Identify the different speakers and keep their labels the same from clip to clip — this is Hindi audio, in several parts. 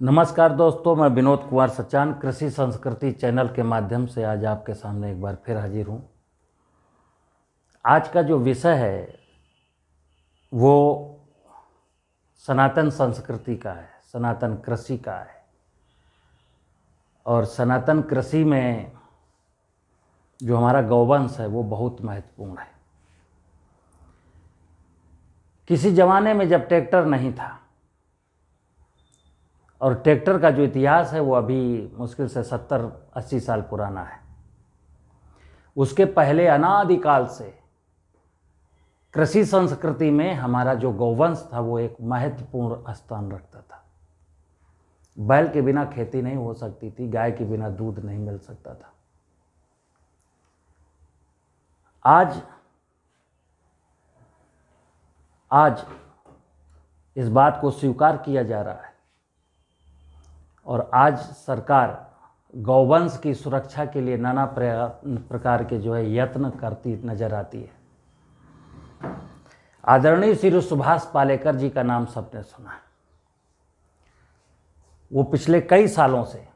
Speaker 1: नमस्कार दोस्तों, मैं विनोद कुमार सचान कृषि संस्कृति चैनल के माध्यम से आज आपके सामने एक बार फिर हाजिर हूँ। आज का जो विषय है वो सनातन संस्कृति का है, सनातन कृषि का है। और सनातन कृषि में जो हमारा गौवंश है वो बहुत महत्वपूर्ण है। किसी ज़माने में जब ट्रैक्टर नहीं था और ट्रैक्टर का जो इतिहास है वो अभी मुश्किल से 70-80 साल पुराना है। उसके पहले अनादिकाल से कृषि संस्कृति में हमारा जो गौवंश था वो एक महत्वपूर्ण स्थान रखता था। बैल के बिना खेती नहीं हो सकती थी, गाय के बिना दूध नहीं मिल सकता था। आज इस बात को स्वीकार किया जा रहा है और आज सरकार गौवंश की सुरक्षा के लिए नाना प्रकार के जो है यत्न करती नजर आती है। आदरणीय श्री सुभाष पालेकर जी का नाम सबने सुना है। वो पिछले कई सालों से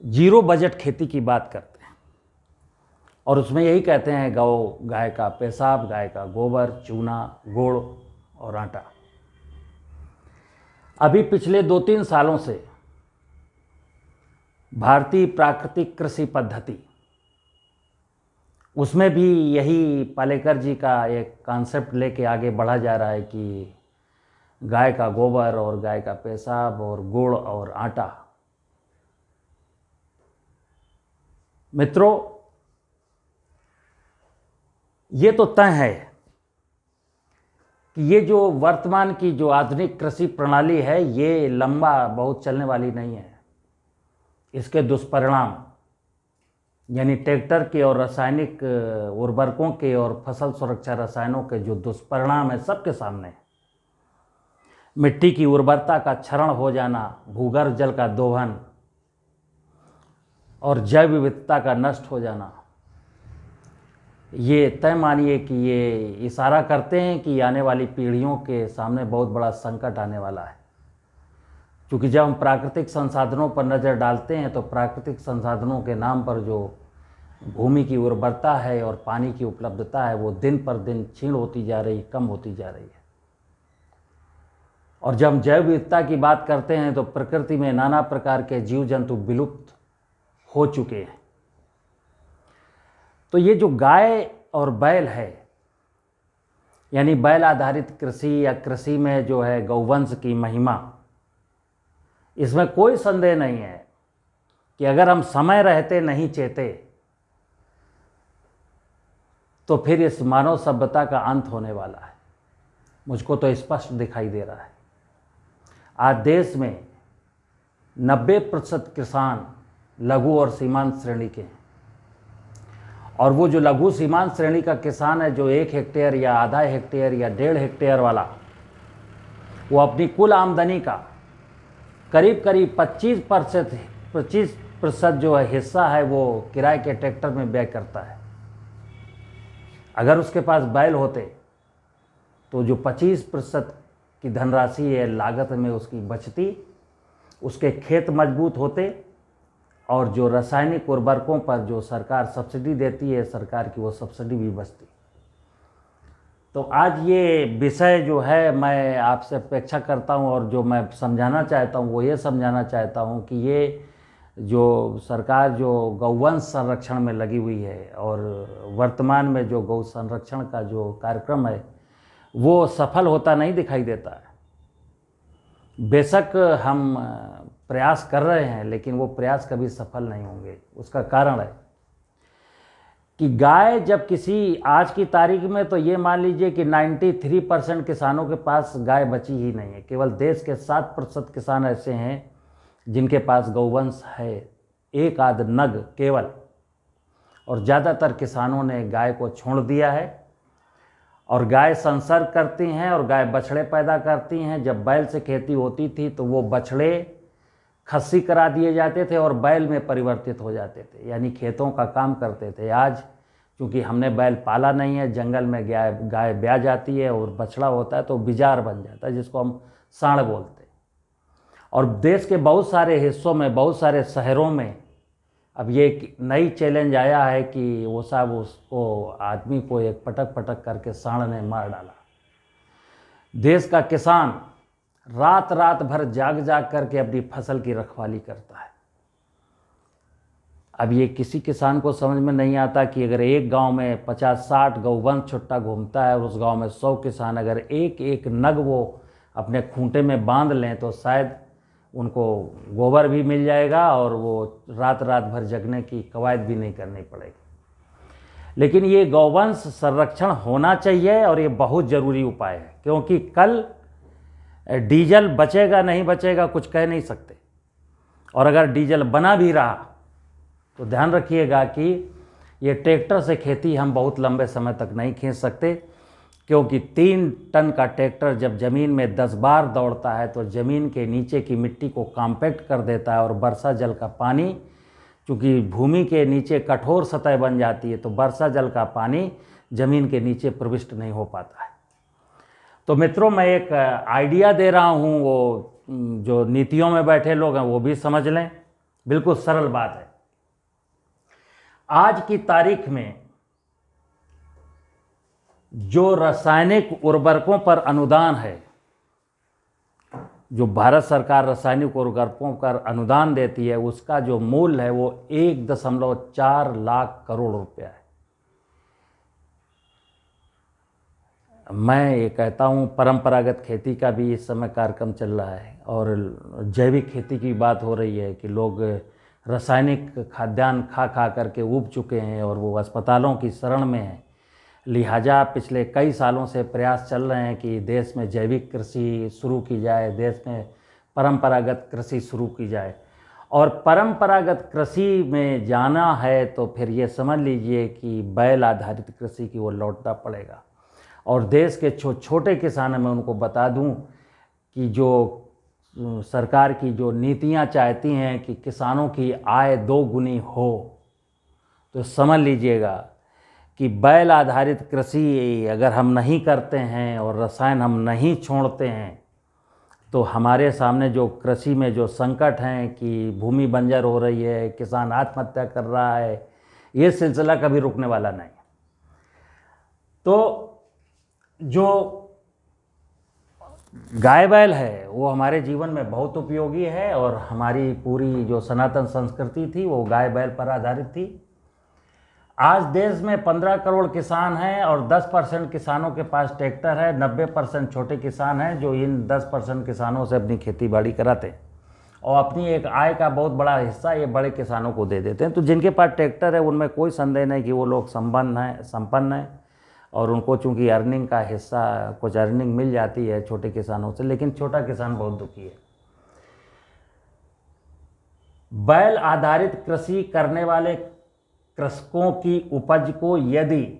Speaker 1: जीरो बजट खेती की बात करते हैं और उसमें यही कहते हैं गाय का पेशाब, गाय का गोबर, चूना, गुड़ और आटा। अभी पिछले 2-3 सालों से भारतीय प्राकृतिक कृषि पद्धति, उसमें भी यही पालेकर जी का एक कॉन्सेप्ट लेके आगे बढ़ा जा रहा है कि गाय का गोबर और गाय का पेशाब और गुड़ और आटा। मित्रों, ये तो तय है कि ये जो वर्तमान की जो आधुनिक कृषि प्रणाली है ये लंबा बहुत चलने वाली नहीं है। इसके दुष्परिणाम यानी ट्रैक्टर के और रासायनिक उर्वरकों के और फसल सुरक्षा रसायनों के जो दुष्परिणाम है सबके सामने है। मिट्टी की उर्वरता का क्षरण हो जाना, भूगर्भ जल का दोहन और जैव विविधता का नष्ट हो जाना, ये तय मानिए कि ये इशारा करते हैं कि आने वाली पीढ़ियों के सामने बहुत बड़ा संकट आने वाला है। क्योंकि जब हम प्राकृतिक संसाधनों पर नज़र डालते हैं तो प्राकृतिक संसाधनों के नाम पर जो भूमि की उर्वरता है और पानी की उपलब्धता है वो दिन पर दिन क्षीण होती जा रही, कम होती जा रही है। और जब हम जैव विविधता की बात करते हैं तो प्रकृति में नाना प्रकार के जीव जंतु विलुप्त हो चुके हैं। तो ये जो गाय और बैल है यानी बैल आधारित कृषि या कृषि में जो है गौवंश की महिमा, इसमें कोई संदेह नहीं है कि अगर हम समय रहते नहीं चेते तो फिर इस मानव सभ्यता का अंत होने वाला है। मुझको तो स्पष्ट दिखाई दे रहा है। आज देश में 90% किसान लघु और सीमांत श्रेणी के हैं और वो जो लघु सीमांत श्रेणी का किसान है जो 1 हेक्टेयर या आधा हेक्टेयर या 1.5 हेक्टेयर वाला, वो अपनी कुल आमदनी का करीब 25% जो है हिस्सा है वो किराए के ट्रैक्टर में व्यय करता है। अगर उसके पास बैल होते तो जो 25% की धनराशि है लागत में उसकी बचती, उसके खेत मजबूत होते और जो रासायनिक उर्वरकों पर जो सरकार सब्सिडी देती है, सरकार की वो सब्सिडी भी बचती। तो आज ये विषय जो है मैं आपसे अपेक्षा करता हूँ और जो मैं समझाना चाहता हूँ वो ये समझाना चाहता हूँ कि ये जो सरकार जो गौवंश संरक्षण में लगी हुई है और वर्तमान में जो गौ संरक्षण का जो कार्यक्रम है वो सफल होता नहीं दिखाई देता है। बेशक हम प्रयास कर रहे हैं लेकिन वो प्रयास कभी सफल नहीं होंगे। उसका कारण है कि गाय जब किसी आज की तारीख में तो ये मान लीजिए कि 93% किसानों के पास गाय बची ही नहीं है। केवल देश के 7% किसान ऐसे हैं जिनके पास गौवंश है, एक आध नग केवल, और ज़्यादातर किसानों ने गाय को छोड़ दिया है। और गाय संसर्ग करती हैं और गाय बछड़े पैदा करती हैं। जब बैल से खेती होती थी तो वो बछड़े खस्सी करा दिए जाते थे और बैल में परिवर्तित हो जाते थे, यानी खेतों का काम करते थे। आज क्योंकि हमने बैल पाला नहीं है, जंगल में गाय ब्याह जाती है और बछड़ा होता है तो बिजार बन जाता है, जिसको हम साँड़ बोलते। और देश के बहुत सारे हिस्सों में, बहुत सारे शहरों में अब ये एक नई चैलेंज आया है कि वो साहब उसको आदमी को एक पटक पटक करके साँड़ ने मार डाला। देश का किसान रात रात भर जाग जाग करके अपनी फसल की रखवाली करता है। अब ये किसी किसान को समझ में नहीं आता कि अगर एक गांव में 50-60 गौवंश छुट्टा घूमता है और उस गांव में 100 किसान अगर एक एक नग वो अपने खूंटे में बांध लें तो शायद उनको गोबर भी मिल जाएगा और वो रात रात भर जगने की कवायद भी नहीं करनी पड़ेगी। लेकिन ये गौवंश संरक्षण होना चाहिए और ये बहुत ज़रूरी उपाय है, क्योंकि कल डीजल बचेगा नहीं बचेगा कुछ कह नहीं सकते। और अगर डीजल बना भी रहा तो ध्यान रखिएगा कि ये ट्रैक्टर से खेती हम बहुत लंबे समय तक नहीं खींच सकते, क्योंकि 3 टन का ट्रैक्टर जब ज़मीन में 10 बार दौड़ता है तो ज़मीन के नीचे की मिट्टी को कॉम्पैक्ट कर देता है। और वर्षा जल का पानी, चूँकि भूमि के नीचे कठोर सतह बन जाती है, तो वर्षा जल का पानी ज़मीन के नीचे प्रविष्ट नहीं हो पाता है। तो मित्रों, मैं एक आइडिया दे रहा हूँ, वो जो नीतियों में बैठे लोग हैं वो भी समझ लें। बिल्कुल सरल बात है। आज की तारीख में जो रासायनिक उर्वरकों पर अनुदान है, जो भारत सरकार रासायनिक उर्वरकों पर अनुदान देती है, उसका जो मूल्य है वो 1.4 लाख करोड़ रुपया है। मैं ये कहता हूँ परंपरागत खेती का भी इस समय कार्यक्रम चल रहा है और जैविक खेती की बात हो रही है कि लोग रासायनिक खाद्यान्न खा खा करके ऊब चुके हैं और वो अस्पतालों की शरण में हैं। लिहाजा पिछले कई सालों से प्रयास चल रहे हैं कि देश में जैविक कृषि शुरू की जाए, देश में परंपरागत कृषि शुरू की जाए। और परंपरागत कृषि में जाना है तो फिर ये समझ लीजिए कि बैल आधारित कृषि की ओर लौटना पड़ेगा। और देश के छोटे किसानों में उनको बता दूं कि जो सरकार की जो नीतियां चाहती हैं कि किसानों की आय 2 गुनी हो, तो समझ लीजिएगा कि बैल आधारित कृषि अगर हम नहीं करते हैं और रसायन हम नहीं छोड़ते हैं तो हमारे सामने जो कृषि में जो संकट हैं कि भूमि बंजर हो रही है, किसान आत्महत्या कर रहा है, ये सिलसिला कभी रुकने वाला नहीं। तो जो गाय बैल है वो हमारे जीवन में बहुत उपयोगी है और हमारी पूरी जो सनातन संस्कृति थी वो गाय बैल पर आधारित थी। आज देश में 15 करोड़ किसान हैं और 10% किसानों के पास ट्रैक्टर है, 90% छोटे किसान हैं जो इन 10% किसानों से अपनी खेती बाड़ी कराते हैं और अपनी एक आय का बहुत बड़ा हिस्सा ये बड़े किसानों को दे देते हैं। तो जिनके पास ट्रैक्टर है उनमें कोई संदेह नहीं कि वो लोग संपन्न हैं और उनको चूंकि अर्निंग का हिस्सा, कुछ अर्निंग मिल जाती है छोटे किसानों से, लेकिन छोटा किसान बहुत दुखी है। बैल आधारित कृषि करने वाले कृषकों की उपज को यदि,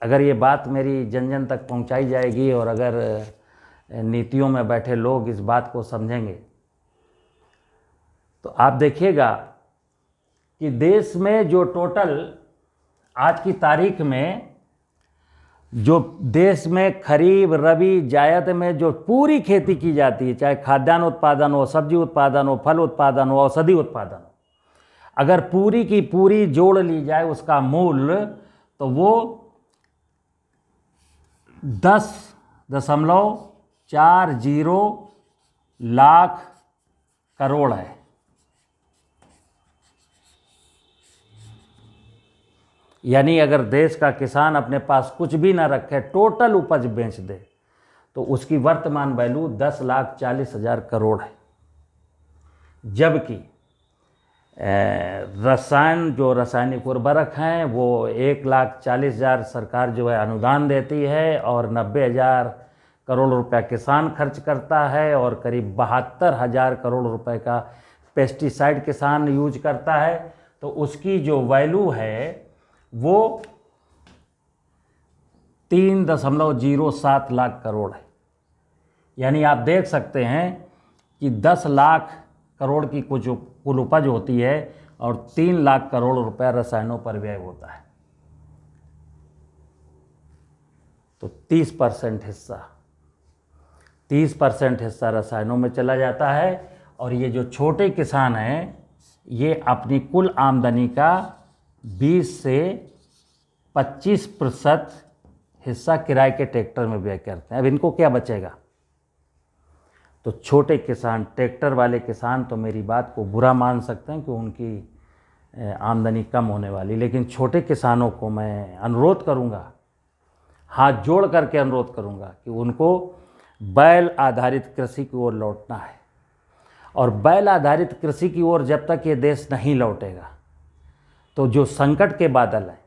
Speaker 1: अगर ये बात मेरी जन जन तक पहुंचाई जाएगी और अगर नीतियों में बैठे लोग इस बात को समझेंगे तो आप देखिएगा कि देश में जो टोटल आज की तारीख में जो देश में खरीफ, रबी, जायद में जो पूरी खेती की जाती है, चाहे खाद्यान्न उत्पादन हो, सब्जी उत्पादन हो, फल उत्पादन हो, औषधि उत्पादन हो, अगर पूरी की पूरी जोड़ ली जाए उसका मूल्य तो वो 10.40 लाख करोड़ है। यानी अगर देश का किसान अपने पास कुछ भी ना रखे, टोटल उपज बेच दे तो उसकी वर्तमान वैल्यू 10,40,000 करोड़ है। जबकि जो रासायनिक उर्वरक हैं वो 1,40,000 सरकार जो है अनुदान देती है और 90,000 करोड़ रुपया किसान खर्च करता है और करीब 72,000 करोड़ रुपए का पेस्टिसाइड किसान यूज करता है। तो उसकी जो वैल्यू है वो 3.07 लाख करोड़ है। यानी आप देख सकते हैं कि 10 लाख करोड़ की कुछ कुल उपज होती है और 3 लाख करोड़ रुपया रसायनों पर व्यय होता है। तो 30% हिस्सा 30% हिस्सा रसायनों में चला जाता है। और ये जो छोटे किसान हैं ये अपनी कुल आमदनी का 20 से 25% हिस्सा किराए के ट्रैक्टर में व्यय करते हैं। अब इनको क्या बचेगा? तो छोटे किसान, ट्रैक्टर वाले किसान तो मेरी बात को बुरा मान सकते हैं कि उनकी आमदनी कम होने वाली, लेकिन छोटे किसानों को मैं अनुरोध करूंगा, हाथ जोड़ करके अनुरोध करूंगा कि उनको बैल आधारित कृषि की ओर लौटना है। और बैल आधारित कृषि की ओर जब तक ये देश नहीं लौटेगा तो जो संकट के बादल हैं,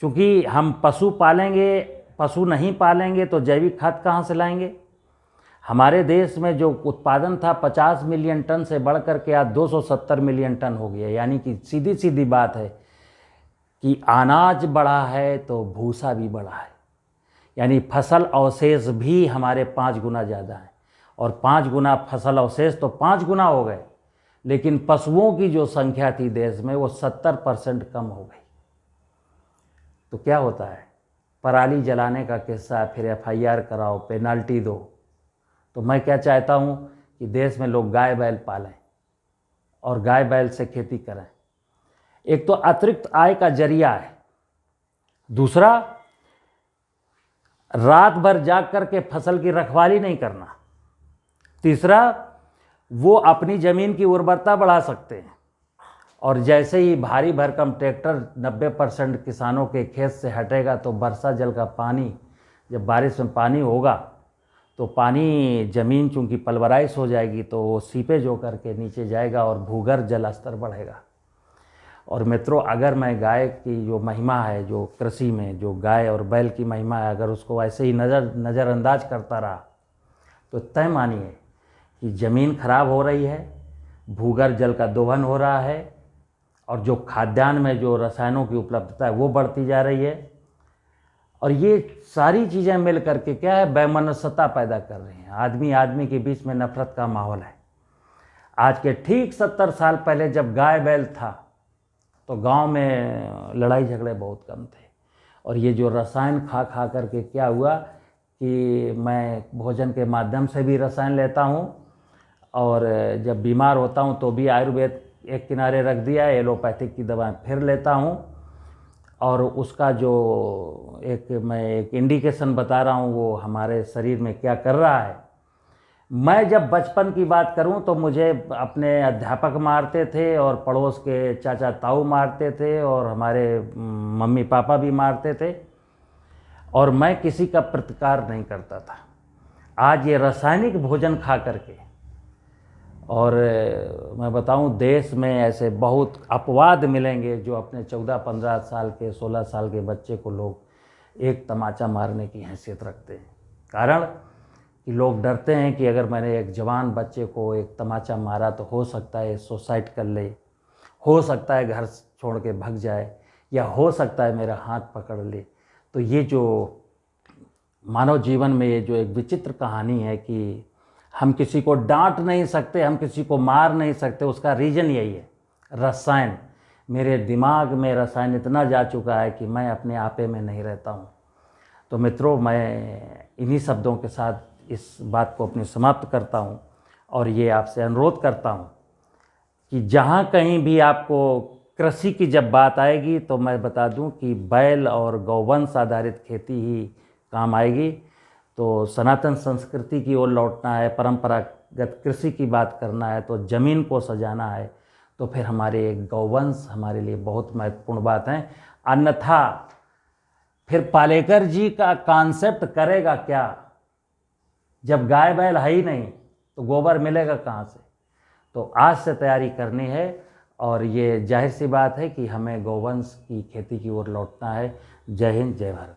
Speaker 1: क्योंकि हम पशु पालेंगे, पशु नहीं पालेंगे तो जैविक खाद कहाँ से लाएंगे? हमारे देश में जो उत्पादन था 50 मिलियन टन से बढ़ कर के आज 270 मिलियन टन हो गया। यानी कि सीधी सीधी बात है कि अनाज बढ़ा है तो भूसा भी बढ़ा है, यानी फसल अवशेष भी हमारे 5 गुना ज़्यादा है। और 5 गुना फसल अवशेष तो 5 गुना हो गए, लेकिन पशुओं की जो संख्या थी देश में वो 70% कम हो गई। तो क्या होता है? पराली जलाने का किस्सा, फिर FIR कराओ, पेनाल्टी दो। तो मैं क्या चाहता हूँ कि देश में लोग गाय बैल पालें और गाय बैल से खेती करें। एक तो अतिरिक्त आय का जरिया है, दूसरा रात भर जाग करके फसल की रखवाली नहीं करना, तीसरा वो अपनी ज़मीन की उर्वरता बढ़ा सकते हैं। और जैसे ही भारी भरकम ट्रैक्टर 90% किसानों के खेत से हटेगा तो वर्षा जल का पानी, जब बारिश में पानी होगा तो पानी ज़मीन चूँकि पल्वराइज हो जाएगी तो वो सीपेज होकर के नीचे जाएगा और भूगर्भ जल स्तर बढ़ेगा। और मित्रों, अगर मैं गाय की जो महिमा है, जो कृषि में जो गाय और बैल की महिमा है, अगर उसको ऐसे ही नज़रअंदाज करता रहा तो तय मानिए कि ज़मीन खराब हो रही है, भूगर्भ जल का दोहन हो रहा है, और जो खाद्यान्न में जो रसायनों की उपलब्धता है वो बढ़ती जा रही है। और ये सारी चीज़ें मिल करके क्या है, वैमनस्यता पैदा कर रही हैं। आदमी आदमी के बीच में नफरत का माहौल है। आज के ठीक 70 साल पहले जब गाय बैल था तो गांव में लड़ाई झगड़े बहुत कम थे। और ये जो रसायन खा खा करके क्या हुआ कि मैं भोजन के माध्यम से भी रसायन लेता हूँ, और जब बीमार होता हूँ तो भी आयुर्वेद एक किनारे रख दिया है, एलोपैथिक की दवाएं फिर लेता हूँ। और उसका जो मैं एक इंडिकेशन बता रहा हूँ वो हमारे शरीर में क्या कर रहा है। मैं जब बचपन की बात करूं तो मुझे अपने अध्यापक मारते थे, और पड़ोस के चाचा ताऊ मारते थे, और हमारे मम्मी पापा भी मारते थे, और मैं किसी का प्रतिकार नहीं करता था। आज ये रासायनिक भोजन खा करके, और मैं बताऊं देश में ऐसे बहुत अपवाद मिलेंगे जो अपने 14-15 साल के 16 साल के बच्चे को लोग एक तमाचा मारने की हैसियत रखते हैं। कारण कि लोग डरते हैं कि अगर मैंने एक जवान बच्चे को एक तमाचा मारा तो हो सकता है सुसाइड कर ले, हो सकता है घर छोड़ के भाग जाए, या हो सकता है मेरा हाथ पकड़ ले। तो ये जो मानव जीवन में ये जो एक विचित्र कहानी है कि हम किसी को डांट नहीं सकते, हम किसी को मार नहीं सकते, उसका रीज़न यही है, रसायन। मेरे दिमाग में रसायन इतना जा चुका है कि मैं अपने आपे में नहीं रहता हूँ। तो मित्रों, मैं इन्हीं शब्दों के साथ इस बात को अपनी समाप्त करता हूँ, और ये आपसे अनुरोध करता हूँ कि जहाँ कहीं भी आपको कृषि की जब बात आएगी तो मैं बता दूँ कि बैल और गौवंश आधारित खेती ही काम आएगी। तो सनातन संस्कृति की ओर लौटना है, परंपरागत कृषि की बात करना है, तो ज़मीन को सजाना है, तो फिर हमारे गौवंश हमारे लिए बहुत महत्वपूर्ण बात है। अन्यथा फिर पालेकर जी का कॉन्सेप्ट करेगा क्या? जब गाय बैल है ही नहीं तो गोबर मिलेगा कहाँ से? तो आज से तैयारी करनी है, और ये जाहिर सी बात है कि हमें गौवंश की खेती की ओर लौटना है। जय हिंद, जय भारत।